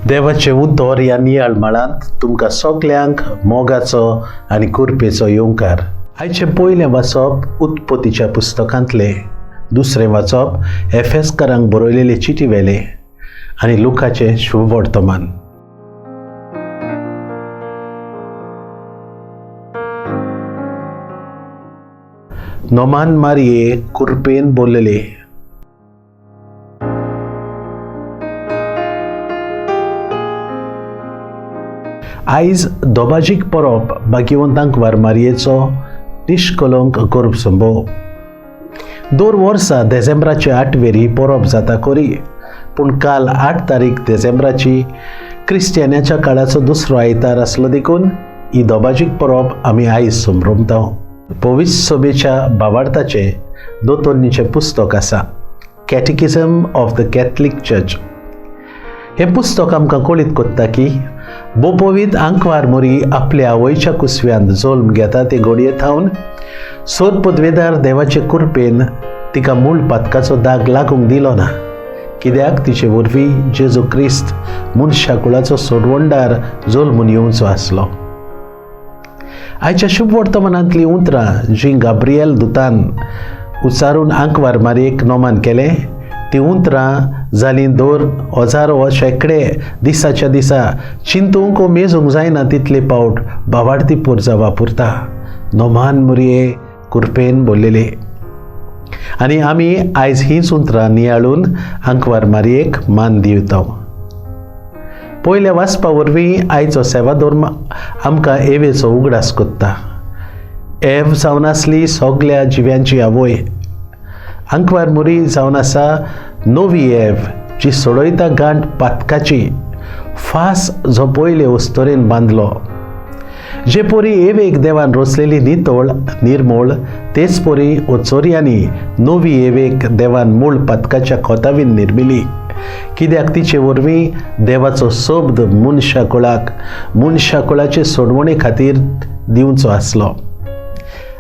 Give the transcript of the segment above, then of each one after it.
देवाचे उतर ह्या नियाळ माळांत तुमकां सगल्यांक मोगाचो आनी कुरपेचो येवकार. आयचे पयलें वाचप उत्पत्तीच्या पुस्तकांतले, दुसरें वाचप एफेसकारांक बरयलेले चिटी वेले आनी लुकाचे शुभ वर्तमान. नोमान मारये कुरपेन बोलले. आयज दोबाजीक परब भाग्यवंतांक वारमारयेचो निश्कलंक गरब संभव. दर वर्सा डिसेंबराचे 8वेर ही परब जाता खरी, पूण काल 8 तारीख डिसेंबराची क्रिस्टियानाच्या काळाचो दुसरो आयतार आसलो देखून ही दोबाजीक परब आमी आयज संभ्रमता. पवित्र सभेच्या भावार्थाचे दोतोरनीचे पुस्तक आसा, कॅटेकिझम ऑफ द कॅथलीक चर्च. हे पुस्तक आमकां कळीत करता की बोपोवीत आंकवार मोरी आपल्या आवयच्या कुसव्यांत जल्म घेता ते घडये थावन सोद पदवेदार देवाचे कुरपेन तिका मूळ पातकाचो दाग लागूंक दिलो ना, कित्याक तिचे वरवीं जेजू क्रिस्त मनशा कुळाचो सोडवणदार जल्मून येवचो आसलो. आयच्या शुभ वर्तमानांतलीं उतरां जीं गाब्रिएल दुतान उच्चारून आंकवार मारयेक नोमान केले, ती उतरां जालीं दर हजारो वा शेकडे दिसाच्या दिसा चिंतूंक मेजूंक जायना तितले पावट भावार्थी पुर्जा वापरता. नोमान मुरये कुरपेन बोललेले. आनी आमी आयज हींच उतरां नियाळून आंकवार मारयेक मान दिवता. पयल्या वाचपा वरवीं आयचो सेवाधर्म आमकां एवेचो उगडास कोत्ता. एव जावन आसली सगल्या जिव्यांची आवय. आंकवार मोरी जावन आसा नवी एव, जी सोडयता गांठ पातकाची फास जो पयले वस्तोरेन बांदलो. जे पोरी एवेक देवान रचलेली नितळ निर्मळ, तेच पोरी ओचोरयांनी नवी एवेक देवान मूळ पातकाच्या खोतावीन निर्मिली, कित्याक तिचे वरवीं देवाचो शब्द मनशा कुळाचे सोडवणे खातीर दिवचो आसलो.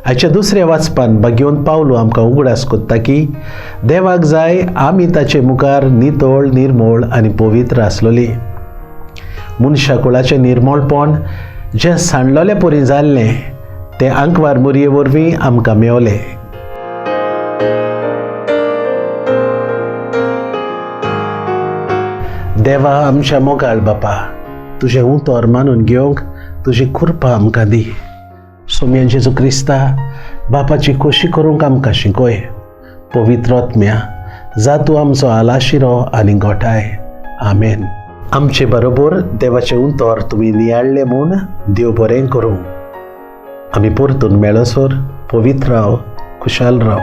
आयच्या दुसऱ्या वाचपान भाग्यवंत पावलो आमकां उगडास कोत्ता की देवाक जाय आमी ताचे मुखार नितळ निर्मळ आनी पवित्र आसलोली. मनशा कुळाचें निर्मळपण जें सांडलोले परी जाल्लें तें आंकवार मोरये वरवीं आमकां मेवलें. देवा आमच्या मोगाळ बापा, तुजें उतर मानून घेवंक तुजी कृपा आमकां दी. सोम्या जेजू क्रिस्ता, बापाची खोशी करूंक आमकां शिकय. पवित्र आत्म्या, जा तूं आमचो आलाशिरो आनी गोठाय. आमेन. आमचे बरोबर देवाचे उतर तुमी नियाळ्ळे म्हूण देव बरें करूं. आमी परतून मेळसर पवित्र राव, खुशाल राव.